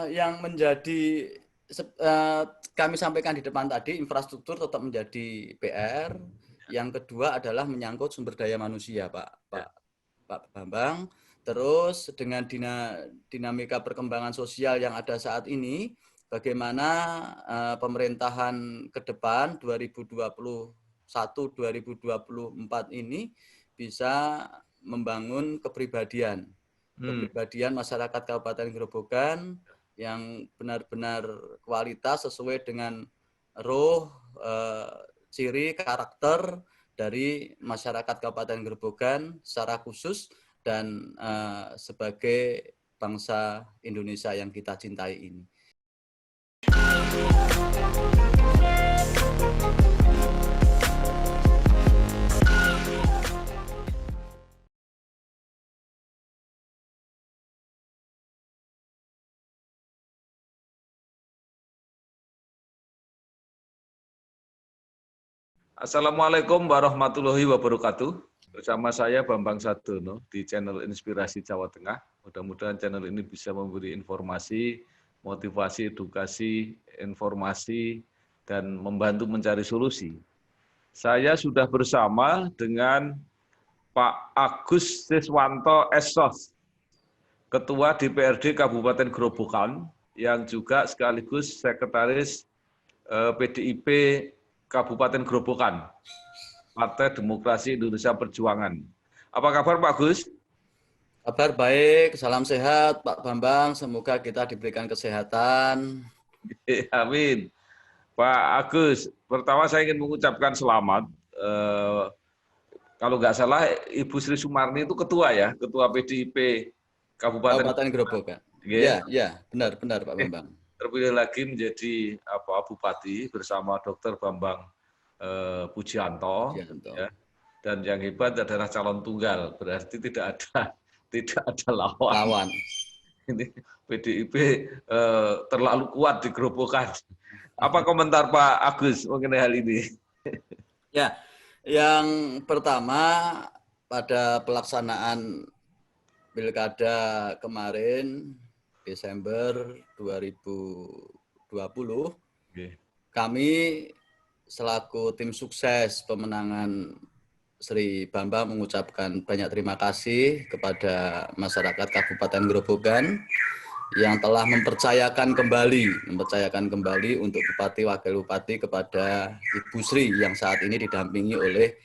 Yang menjadi kami sampaikan di depan tadi, infrastruktur tetap menjadi PR. Yang kedua adalah menyangkut sumber daya manusia, Pak Bambang. Terus dengan dinamika perkembangan sosial yang ada saat ini, bagaimana pemerintahan ke depan 2021-2024 ini bisa membangun kepribadian masyarakat Kabupaten Grobogan yang benar-benar kualitas sesuai dengan roh, ciri, karakter dari masyarakat Kabupaten Grobogan secara khusus dan sebagai bangsa Indonesia yang kita cintai ini. Assalamualaikum warahmatullahi wabarakatuh. Bersama saya Bambang Sadono di channel Inspirasi Jawa Tengah. Mudah-mudahan channel ini bisa memberi informasi, motivasi, edukasi, informasi, dan membantu mencari solusi. Saya sudah bersama dengan Pak Agus Siswanto Esos, Ketua DPRD Kabupaten Grobogan, yang juga sekaligus Sekretaris PDIP Kabupaten Grobogan, Partai Demokrasi Indonesia Perjuangan. Apa kabar Pak Agus? Kabar baik, salam sehat Pak Bambang, semoga kita diberikan kesehatan. Amin. Pak Agus, pertama saya ingin mengucapkan selamat. Kalau nggak salah Ibu Sri Sumarni itu ketua ya, ketua PDIP Kabupaten Grobogan. Iya, benar Pak Bambang. Terpilih lagi menjadi Bupati bersama Dr. Bambang Pujianto. Ya. Dan yang hebat adalah calon tunggal, berarti tidak ada lawan. Ini PDIP terlalu kuat di Grobogan. Apa komentar Pak Agus mengenai hal ini? Ya, yang pertama pada pelaksanaan Pilkada kemarin Desember 2020, kami selaku tim sukses pemenangan Sri Bambang mengucapkan banyak terima kasih kepada masyarakat Kabupaten Grobogan yang telah mempercayakan kembali untuk Bupati Wakil Bupati kepada Ibu Sri yang saat ini didampingi oleh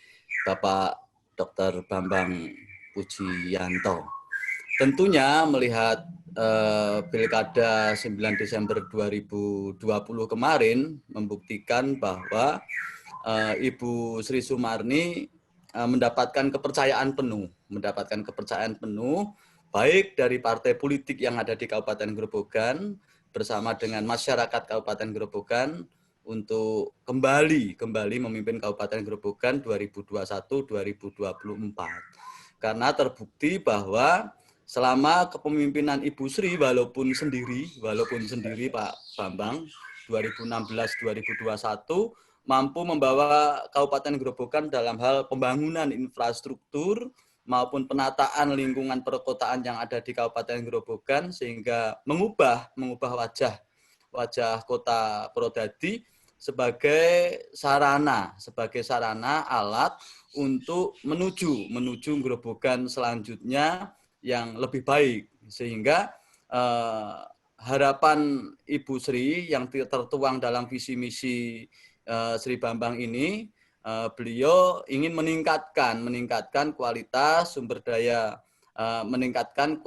Bapak Dr. Bambang Pujianto. Tentunya melihat Pilkada 9 Desember 2020 kemarin membuktikan bahwa Ibu Sri Sumarni mendapatkan kepercayaan penuh baik dari partai politik yang ada di Kabupaten Grobogan bersama dengan masyarakat Kabupaten Grobogan untuk kembali memimpin Kabupaten Grobogan 2021-2024. Karena terbukti bahwa selama kepemimpinan Ibu Sri walaupun sendiri Pak Bambang 2016-2021 mampu membawa Kabupaten Grobogan dalam hal pembangunan infrastruktur maupun penataan lingkungan perkotaan yang ada di Kabupaten Grobogan sehingga mengubah wajah Kota Purwodadi sebagai sarana alat untuk menuju Grobogan selanjutnya yang lebih baik, sehingga harapan Ibu Sri yang tertuang dalam visi misi Sri Bambang ini, beliau ingin meningkatkan kualitas sumber daya, meningkatkan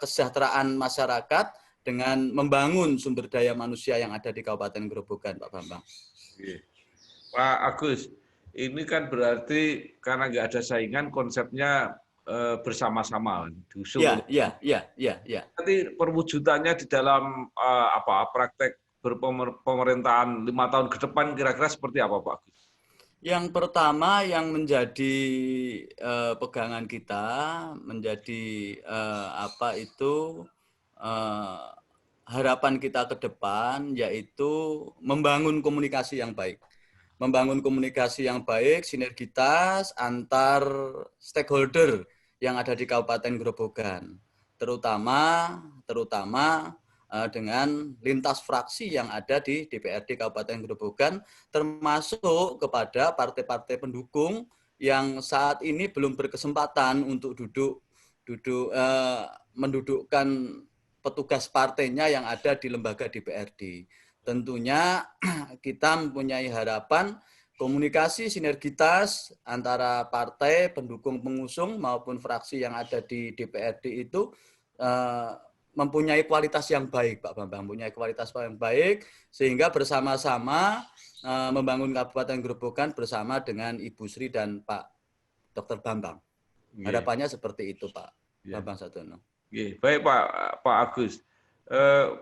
kesejahteraan masyarakat dengan membangun sumber daya manusia yang ada di Kabupaten Grobogan, Pak Bambang. Pak Agus, ini kan berarti karena nggak ada saingan, konsepnya bersama-sama diusung. Iya. Nanti perwujudannya di dalam praktek berpemerintahan 5 tahun ke depan kira-kira seperti apa, Pak Agus? Yang pertama yang menjadi pegangan kita menjadi harapan kita ke depan yaitu membangun komunikasi yang baik. Membangun komunikasi yang baik, sinergitas antar stakeholder yang ada di Kabupaten Grobogan, terutama dengan lintas fraksi yang ada di DPRD Kabupaten Grobogan, termasuk kepada partai-partai pendukung yang saat ini belum berkesempatan untuk mendudukkan petugas partainya yang ada di lembaga DPRD. Tentunya kita mempunyai harapan komunikasi sinergitas antara partai pendukung pengusung maupun fraksi yang ada di DPRD itu mempunyai kualitas yang baik, Pak Bambang, mempunyai kualitas yang baik sehingga bersama-sama membangun Kabupaten Grobogan bersama dengan Ibu Sri dan Pak Dr. Bambang. Harapannya seperti itu, Pak Bambang Satono. Baik Pak Agus.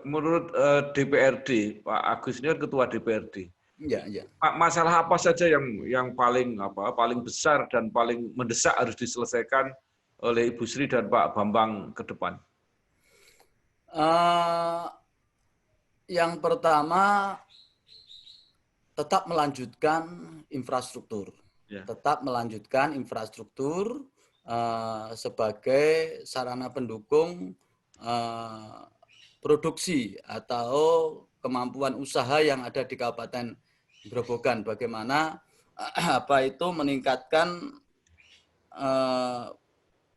Menurut DPRD, Pak Agus ini kan ketua DPRD. Ya. Masalah apa saja yang paling besar dan paling mendesak harus diselesaikan oleh Ibu Sri dan Pak Bambang ke depan? Yang pertama, tetap melanjutkan infrastruktur. Tetap melanjutkan infrastruktur sebagai sarana pendukung produksi atau kemampuan usaha yang ada di Kabupaten Grobogan. Bagaimana meningkatkan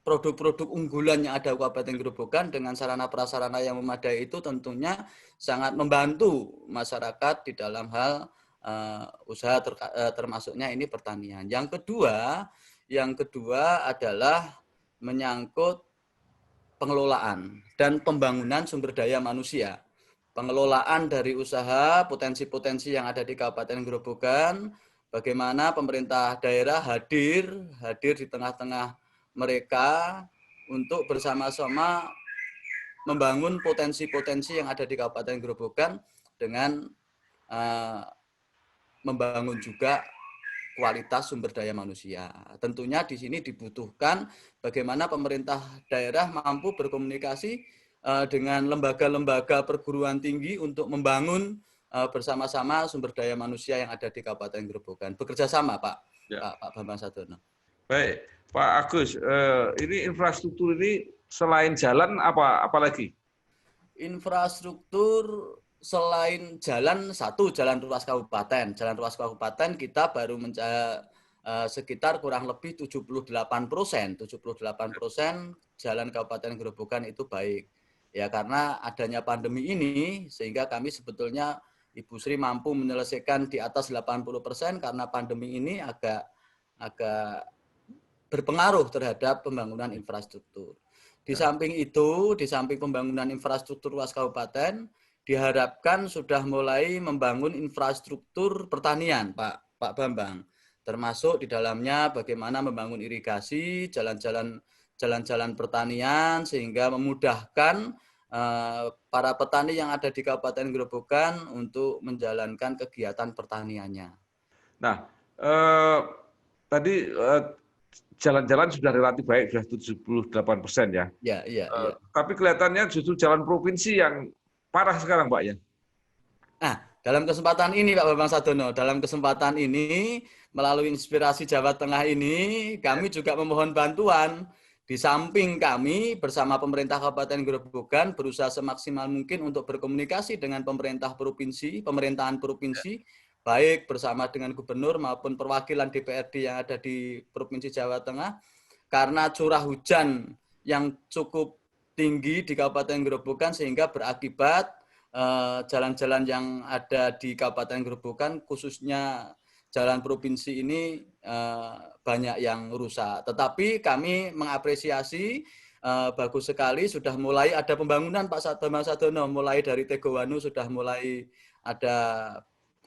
produk-produk unggulan yang ada di Kabupaten Grobogan dengan sarana prasarana yang memadai itu tentunya sangat membantu masyarakat di dalam hal usaha termasuknya ini pertanian. Yang kedua adalah menyangkut pengelolaan dan pembangunan sumber daya manusia. Pengelolaan dari usaha, potensi-potensi yang ada di Kabupaten Grobogan, bagaimana pemerintah daerah hadir di tengah-tengah mereka untuk bersama-sama membangun potensi-potensi yang ada di Kabupaten Grobogan dengan membangun juga kualitas sumber daya manusia. Tentunya di sini dibutuhkan bagaimana pemerintah daerah mampu berkomunikasi dengan lembaga-lembaga perguruan tinggi untuk membangun bersama-sama sumber daya manusia yang ada di Kabupaten Grobogan. Bekerja sama, Pak Bambang Satono. Baik, Pak Agus, ini infrastruktur ini selain jalan apa lagi? Infrastruktur selain jalan, jalan ruas kabupaten. Jalan ruas kabupaten kita baru sekitar kurang lebih 78%. 78% jalan Kabupaten Grobogan itu baik. Ya karena adanya pandemi ini sehingga kami sebetulnya Ibu Sri mampu menyelesaikan di atas 80% karena pandemi ini agak berpengaruh terhadap pembangunan infrastruktur. Di samping itu, di samping pembangunan infrastruktur luas kabupaten, diharapkan sudah mulai membangun infrastruktur pertanian, Pak Bambang. Termasuk di dalamnya bagaimana membangun irigasi, jalan-jalan pertanian, sehingga memudahkan para petani yang ada di Kabupaten Grobogan untuk menjalankan kegiatan pertaniannya. Nah, tadi jalan-jalan sudah relatif baik, sudah 78% ya. Iya. Tapi kelihatannya justru jalan provinsi yang parah sekarang, Pak ya. Nah, dalam kesempatan ini Pak Bambang Satono, melalui inspirasi Jawa Tengah ini, kami juga memohon bantuan. Di samping kami bersama pemerintah Kabupaten Grobogan berusaha semaksimal mungkin untuk berkomunikasi dengan pemerintahan provinsi, baik bersama dengan gubernur maupun perwakilan DPRD yang ada di Provinsi Jawa Tengah, karena curah hujan yang cukup tinggi di Kabupaten Grobogan sehingga berakibat jalan-jalan yang ada di Kabupaten Grobogan, khususnya jalan provinsi ini banyak yang rusak. Tetapi kami mengapresiasi bagus sekali sudah mulai ada pembangunan Pak Bambang Satono, mulai dari Tegowanu sudah mulai ada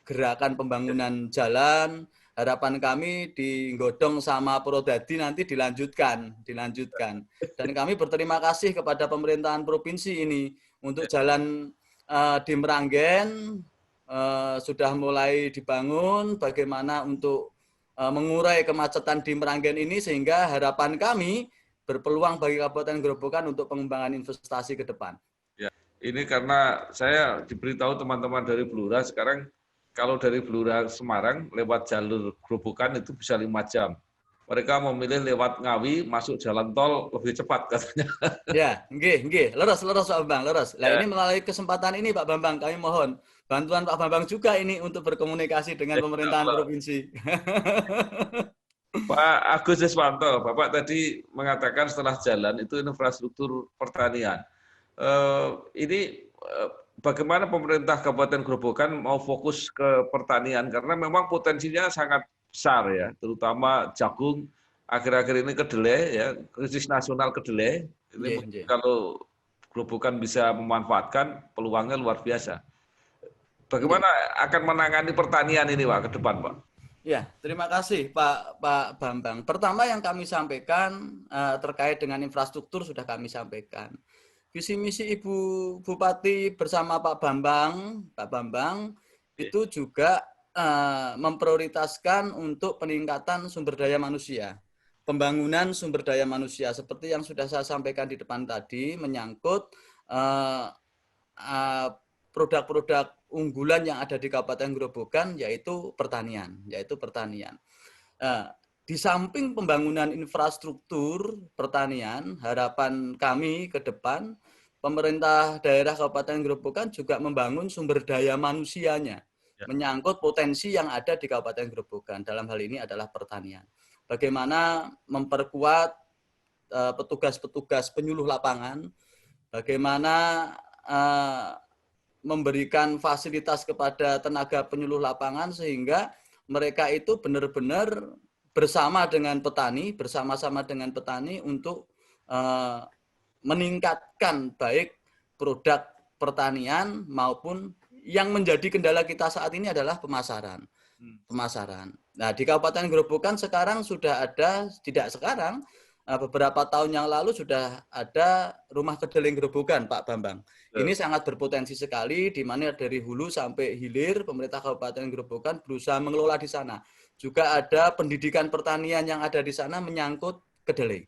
gerakan pembangunan jalan. Harapan kami di Godong sama Purwodadi nanti dilanjutkan. Dan kami berterima kasih kepada pemerintahan provinsi ini untuk jalan di Meranggen sudah mulai dibangun, bagaimana untuk mengurai kemacetan di Meranggen ini sehingga harapan kami berpeluang bagi Kabupaten Grobogan untuk pengembangan investasi ke depan. Ya, ini karena saya diberitahu teman-teman dari Blora sekarang kalau dari Blora Semarang lewat jalur Grobogan itu bisa 5 jam. mereka memilih lewat Ngawi masuk jalan tol lebih cepat katanya. Ya, nggih, leres Pak Bambang, leres. Nah, Ya, ini melalui kesempatan ini Pak Bambang, kami mohon bantuan Pak Bambang juga ini untuk berkomunikasi dengan insya pemerintahan Allah. provinsi. Pak Agus Deswanto, Bapak tadi mengatakan setelah jalan itu infrastruktur pertanian. Ini bagaimana pemerintah Kabupaten Grobogan mau fokus ke pertanian karena memang potensinya sangat besar ya, terutama jagung akhir-akhir ini kedelai ya, krisis nasional kedelai. Ini Nggih, mungkin nggih. kalau Grobogan bisa memanfaatkan peluangnya luar biasa. Nggih. Bagaimana akan menangani pertanian ini Pak ke depan Pak? Ya, terima kasih Pak Bambang. Pertama yang kami sampaikan terkait dengan infrastruktur sudah kami sampaikan. Visi misi Ibu Bupati bersama Pak Bambang itu juga memprioritaskan untuk peningkatan sumber daya manusia. Pembangunan sumber daya manusia seperti yang sudah saya sampaikan di depan tadi menyangkut produk-produk unggulan yang ada di Kabupaten Grobogan yaitu pertanian. Di samping pembangunan infrastruktur pertanian, harapan kami ke depan pemerintah daerah Kabupaten Grobogan juga membangun sumber daya manusianya, menyangkut potensi yang ada di Kabupaten Grobogan. Dalam hal ini adalah pertanian. Bagaimana memperkuat petugas-petugas penyuluh lapangan, bagaimana memberikan fasilitas kepada tenaga penyuluh lapangan sehingga mereka itu benar-benar bersama-sama dengan petani untuk meningkatkan baik produk pertanian maupun yang menjadi kendala kita saat ini adalah pemasaran. Nah, di Kabupaten Grobogan sekarang sudah ada, beberapa tahun yang lalu sudah ada rumah kedelai Grobogan, Pak Bambang. Ini sangat berpotensi sekali, di mana dari hulu sampai hilir pemerintah Kabupaten Grobogan berusaha mengelola di sana. Juga ada pendidikan pertanian yang ada di sana menyangkut kedelai.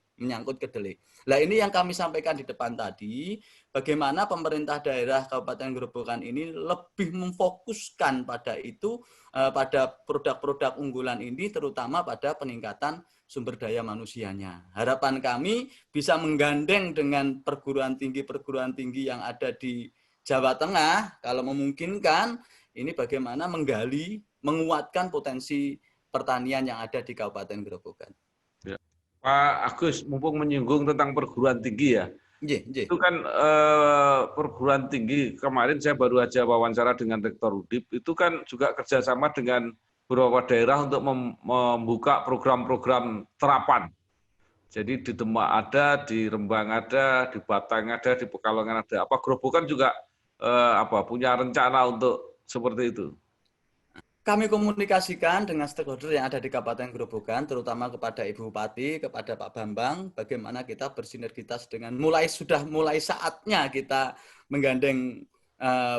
Nah, ini yang kami sampaikan di depan tadi, bagaimana pemerintah daerah Kabupaten Grobogan ini lebih memfokuskan pada itu, pada produk-produk unggulan ini, terutama pada peningkatan sumber daya manusianya. Harapan kami bisa menggandeng dengan perguruan tinggi yang ada di Jawa Tengah, kalau memungkinkan, ini bagaimana menggali, menguatkan potensi pertanian yang ada di Kabupaten Grobogan. Ya. Pak Agus, mumpung menyinggung tentang perguruan tinggi ya, itu kan perguruan tinggi, kemarin saya baru aja wawancara dengan Rektor Udip, itu kan juga kerjasama dengan beberapa daerah untuk membuka program-program terapan. Jadi di Demak ada, di Rembang ada, di Batang ada, di Pekalongan ada. Apa Grobogan juga punya rencana untuk seperti itu? Kami komunikasikan dengan stakeholder yang ada di Kabupaten Grobogan, terutama kepada Ibu Bupati, kepada Pak Bambang, bagaimana kita bersinergitas dengan sudah mulai saatnya kita menggandeng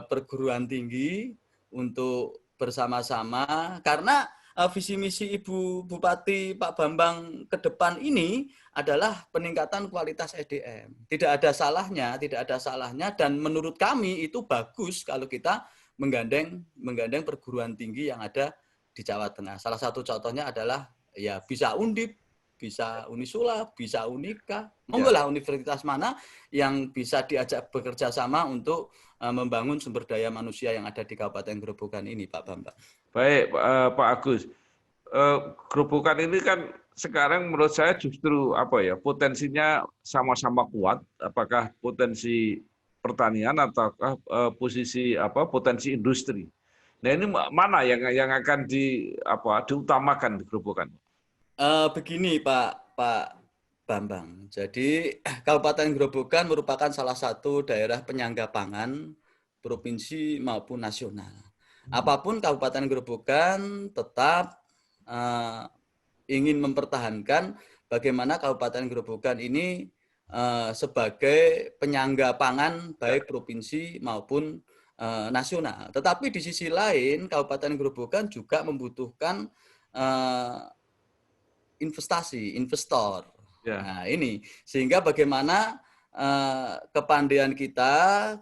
perguruan tinggi untuk bersama-sama, karena visi misi Ibu Bupati Pak Bambang ke depan ini adalah peningkatan kualitas SDM. Tidak ada salahnya, dan menurut kami itu bagus kalau kita menggandeng perguruan tinggi yang ada di Jawa Tengah. Salah satu contohnya adalah ya bisa Undip, bisa Unisula, bisa Unika. Monggo lah universitas mana yang bisa diajak bekerja sama untuk membangun sumber daya manusia yang ada di Kabupaten Grobogan ini, Pak Bambang. Baik, Pak Agus. Grobogan ini kan sekarang menurut saya justru potensinya sama-sama kuat. Apakah potensi pertanian ataukah potensi industri? Nah ini mana yang akan diutamakan di Grobogan? Begini Pak Bambang. Jadi Kabupaten Grobogan merupakan salah satu daerah penyangga pangan provinsi maupun nasional. Apapun Kabupaten Grobogan tetap ingin mempertahankan bagaimana Kabupaten Grobogan ini sebagai penyangga pangan baik provinsi maupun nasional. Tetapi di sisi lain Kabupaten Grobogan juga membutuhkan investor. Ya. Nah, ini sehingga bagaimana kepandaian kita,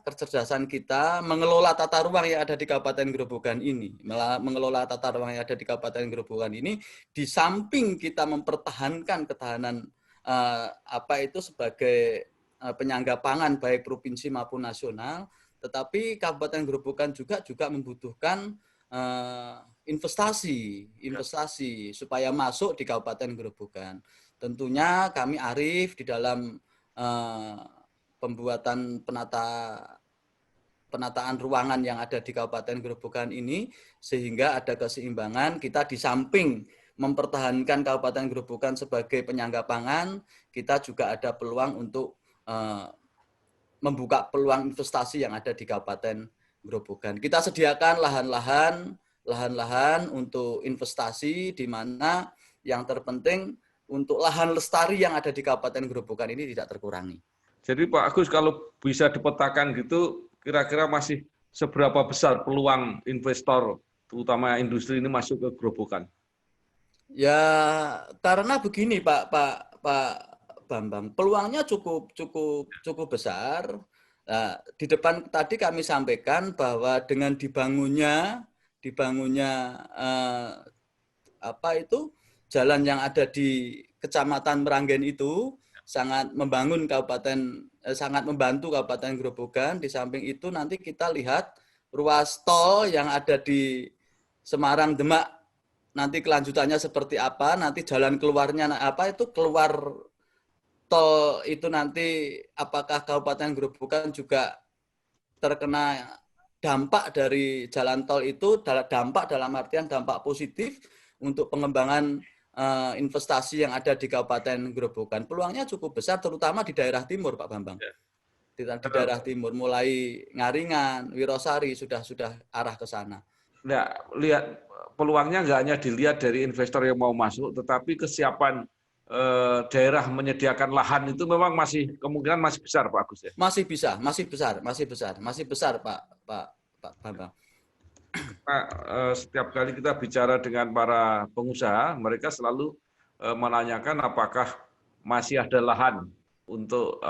kecerdasan kita mengelola tata ruang yang ada di Kabupaten Grobogan ini. Mengelola tata ruang yang ada di Kabupaten Grobogan ini, di samping kita mempertahankan ketahanan sebagai penyangga pangan baik provinsi maupun nasional, tetapi Kabupaten Grobogan juga membutuhkan investasi supaya masuk di Kabupaten Grobogan. Tentunya kami arif di dalam pembuatan penataan ruangan yang ada di Kabupaten Grobogan ini, sehingga ada keseimbangan. Kita di samping mempertahankan Kabupaten Grobogan sebagai penyangga pangan, kita juga ada peluang untuk membuka peluang investasi yang ada di Kabupaten Grobogan. Kita sediakan lahan-lahan untuk investasi, di mana yang terpenting untuk lahan lestari yang ada di Kabupaten Grobogan ini tidak terkurangi. Jadi Pak Agus, kalau bisa dipetakan gitu, kira-kira masih seberapa besar peluang investor, terutama industri ini masuk ke Grobogan? Ya, karena begini Pak Bambang, peluangnya cukup besar. Nah, di depan tadi kami sampaikan bahwa dengan dibangunnya jalan yang ada di Kecamatan Meranggen itu sangat membantu Kabupaten Grobogan. Di samping itu nanti kita lihat ruas tol yang ada di Semarang Demak, nanti kelanjutannya seperti apa, nanti jalan keluarnya keluar tol itu nanti apakah Kabupaten Grobogan juga terkena dampak dari jalan tol itu, dampak dalam artian dampak positif untuk pengembangan investasi yang ada di Kabupaten Grobogan. Peluangnya cukup besar, terutama di daerah timur, Pak Bambang. Di daerah timur, mulai Ngaringan, Wirosari sudah arah ke sana. Nah, lihat peluangnya nggak hanya dilihat dari investor yang mau masuk, tetapi kesiapan daerah menyediakan lahan itu memang kemungkinan masih besar, Pak Agus ya. Masih besar, Pak Bambang. Nah, setiap kali kita bicara dengan para pengusaha, mereka selalu menanyakan apakah masih ada lahan untuk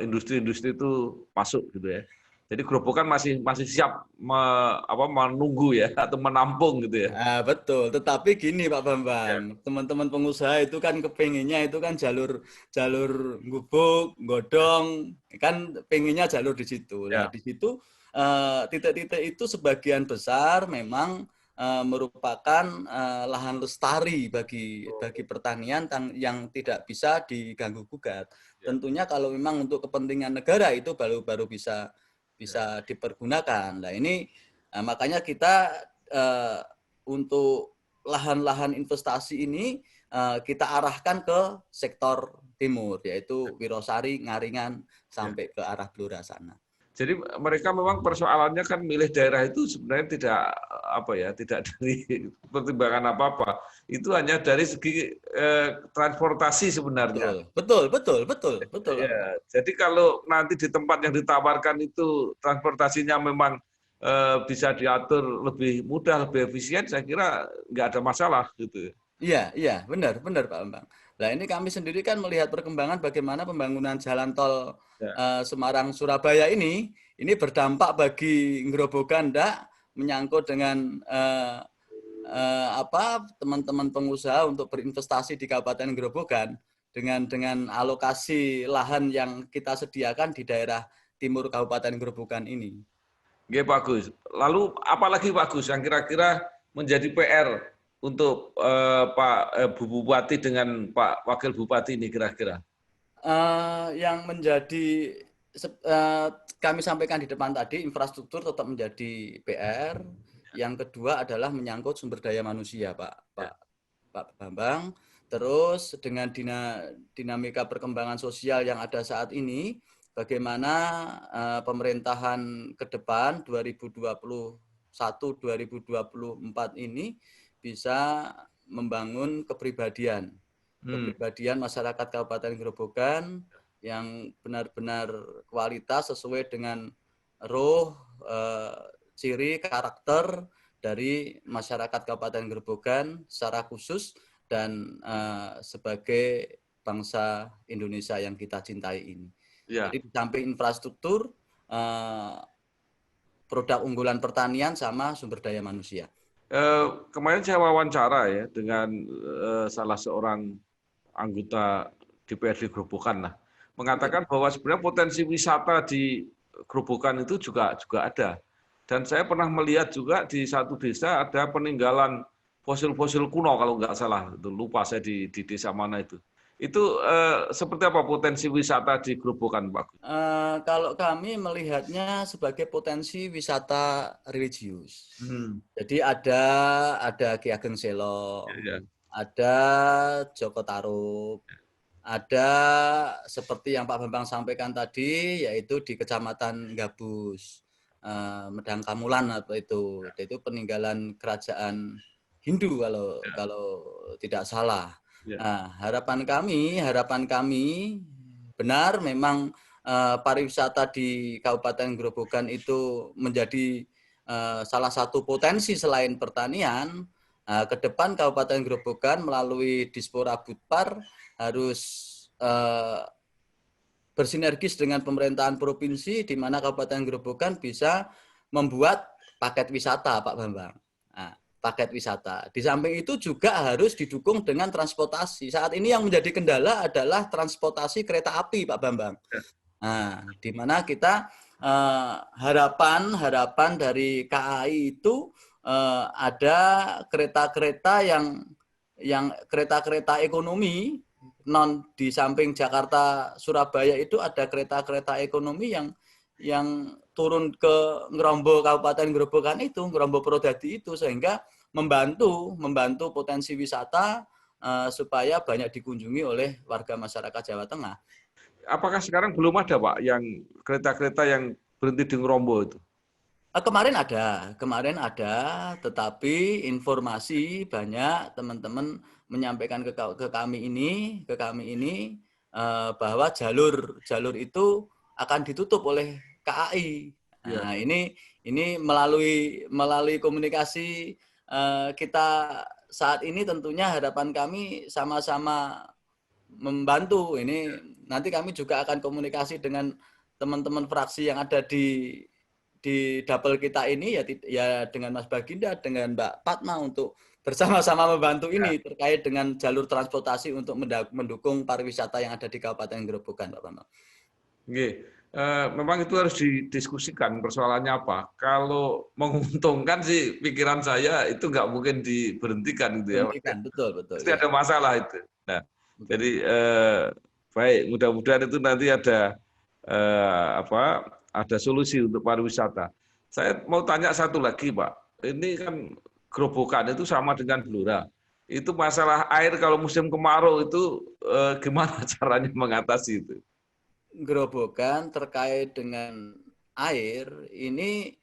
industri-industri itu masuk gitu ya. Jadi Grobogan masih siap menunggu ya atau menampung gitu ya. Nah, betul. Tetapi gini Pak Bambang, teman-teman pengusaha itu kan kepenginnya itu kan jalur gubuk, godong, kan pengennya jalur di situ. Nah, di situ titik-titik itu sebagian besar memang merupakan lahan lestari bagi pertanian yang tidak bisa diganggu gugat. Tentunya kalau memang untuk kepentingan negara itu baru bisa dipergunakan. Nah, ini makanya kita untuk lahan-lahan investasi ini kita arahkan ke sektor timur, yaitu Wirosari, Ngaringan, sampai ke arah Blora sana. Jadi mereka memang persoalannya kan milih daerah itu sebenarnya tidak dari pertimbangan apa-apa. Itu hanya dari segi transportasi sebenarnya. Betul. Ya, jadi kalau nanti di tempat yang ditawarkan itu transportasinya memang bisa diatur lebih mudah, lebih efisien, saya kira nggak ada masalah gitu. Iya, benar Pak Bambang. Nah, ini kami sendiri kan melihat perkembangan bagaimana pembangunan jalan tol Semarang-Surabaya ini berdampak bagi Grobogan, menyangkut dengan teman-teman pengusaha untuk berinvestasi di Kabupaten Grobogan dengan alokasi lahan yang kita sediakan di daerah timur Kabupaten Grobogan ini. Oke, Pak Gus. Lalu apalagi Pak Gus yang kira-kira menjadi PR untuk Pak Bupati dengan Pak Wakil Bupati ini kira-kira? Yang menjadi kami sampaikan di depan tadi, infrastruktur tetap menjadi PR. Yang kedua adalah menyangkut sumber daya manusia, Pak Bambang. Terus dengan dinamika perkembangan sosial yang ada saat ini, bagaimana pemerintahan ke depan 2021-2024 ini bisa membangun kepribadian masyarakat Kabupaten Grobogan yang benar-benar kualitas sesuai dengan ciri karakter dari masyarakat Kabupaten Grobogan secara khusus dan sebagai bangsa Indonesia yang kita cintai ini. Ya. Jadi di samping infrastruktur, produk unggulan pertanian sama sumber daya manusia. Kemarin saya wawancara ya dengan salah seorang anggota DPRD Grobogan lah, mengatakan bahwa sebenarnya potensi wisata di Grobogan itu juga ada. Dan saya pernah melihat juga di satu desa ada peninggalan fosil-fosil kuno kalau nggak salah, itu lupa saya di desa mana itu. Itu seperti apa potensi wisata di Grobogan, Pak? Kalau kami melihatnya sebagai potensi wisata religius. Jadi ada Ki Ageng Selo, ada Joko Tarub, ada seperti yang Pak Bambang sampaikan tadi, yaitu di Kecamatan Gabus, Medang Kamulan atau itu peninggalan kerajaan Hindu kalau tidak salah. Nah, harapan kami benar memang pariwisata di Kabupaten Grobogan itu menjadi salah satu potensi selain pertanian. Ke depan Kabupaten Grobogan melalui Dispora Budpar harus bersinergis dengan pemerintahan provinsi, di mana Kabupaten Grobogan bisa membuat paket wisata, Pak Bambang. Nah, paket wisata. Di samping itu juga harus didukung dengan transportasi. Saat ini yang menjadi kendala adalah transportasi kereta api, Pak Bambang. Nah, di mana kita harapan dari KAI itu ada kereta-kereta yang kereta-kereta ekonomi, non di samping Jakarta Surabaya itu ada kereta-kereta ekonomi yang turun ke Ngerombo Kabupaten Grobogan itu, Ngerombo Purwodadi itu, sehingga membantu potensi wisata supaya banyak dikunjungi oleh warga masyarakat Jawa Tengah. Apakah sekarang belum ada, Pak, yang kereta-kereta yang berhenti di Ngerombo itu? Kemarin ada, tetapi informasi banyak teman-teman menyampaikan ke kami ini bahwa jalur itu akan ditutup oleh KAI. Nah, ini melalui komunikasi kita saat ini tentunya harapan kami sama-sama membantu. Ini nanti kami juga akan komunikasi dengan teman-teman fraksi yang ada di dapil kita ini ya dengan Mas Baginda, dengan Mbak Fatma untuk bersama-sama membantu ini terkait dengan jalur transportasi untuk mendukung pariwisata yang ada di Kabupaten Grobogan, Pak Bambang. Memang itu harus didiskusikan persoalannya apa. Kalau menguntungkan sih pikiran saya itu nggak mungkin diberhentikan gitu ya. Betul. Pasti ada masalah itu. Nah, jadi baik, mudah-mudahan itu nanti ada ada solusi untuk pariwisata. Saya mau tanya satu lagi, Pak. Ini kan Grobogan itu sama dengan Blora. Itu masalah air kalau musim kemarau itu gimana caranya mengatasi itu? Grobogan terkait dengan air ini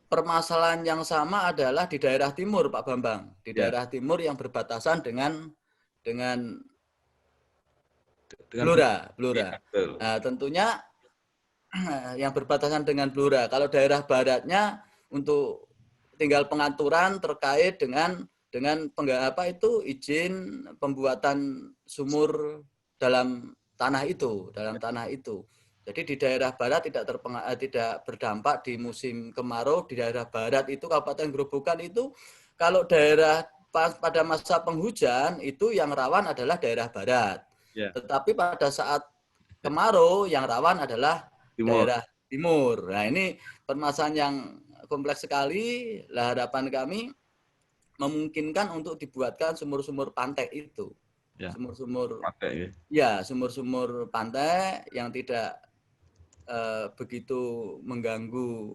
permasalahan yang sama adalah di daerah timur, Pak Bambang. Di daerah timur yang berbatasan dengan Blora. Nah, tentunya yang berbatasan dengan Blora. Kalau daerah baratnya untuk tinggal pengaturan terkait dengan izin pembuatan sumur dalam tanah itu. Jadi di daerah barat tidak berdampak di musim kemarau. Di daerah barat itu Kabupaten Grobogan itu kalau daerah pada masa penghujan itu yang rawan adalah daerah barat. Tetapi pada saat kemarau yang rawan adalah daerah timur. Nah, ini permasalahan yang kompleks sekali. Lah, harapan kami memungkinkan untuk dibuatkan sumur-sumur pantai itu. Sumur-sumur pantai, sumur-sumur pantai yang tidak begitu mengganggu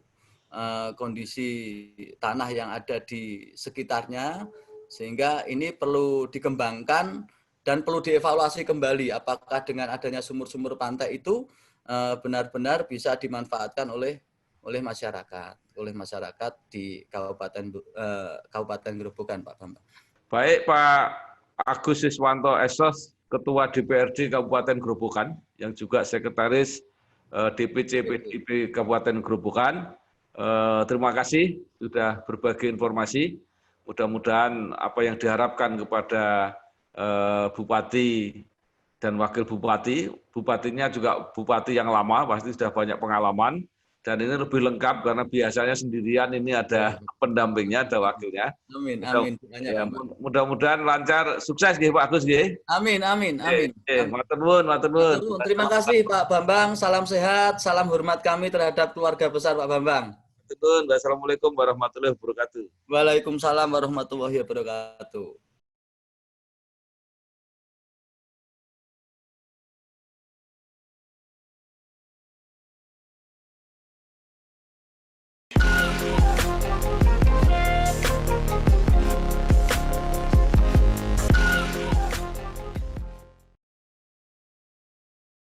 kondisi tanah yang ada di sekitarnya, sehingga ini perlu dikembangkan dan perlu dievaluasi kembali apakah dengan adanya sumur-sumur pantai itu benar-benar bisa dimanfaatkan oleh masyarakat di Kabupaten Grobogan, Pak Bambang. Baik, Pak Agus Siswanto Esos, Ketua DPRD Kabupaten Grobogan, yang juga Sekretaris DPC PDIP Kabupaten Grobogan. Terima kasih sudah berbagi informasi. Mudah-mudahan apa yang diharapkan kepada Bupati dan wakil bupati. Bupatinya juga bupati yang lama, pasti sudah banyak pengalaman. Dan ini lebih lengkap karena biasanya sendirian, ini ada pendampingnya, ada wakilnya. Amin, amin. Ya, mudah-mudahan lancar, sukses nggih Pak Agus nggih. Amin, amin, amin. Matur nuwun, matur nuwun. Terima kasih Pak Bambang, salam sehat, salam hormat kami terhadap keluarga besar Pak Bambang. Matur nuwun. Wassalamualaikum warahmatullahi wabarakatuh. Waalaikumsalam warahmatullahi wabarakatuh.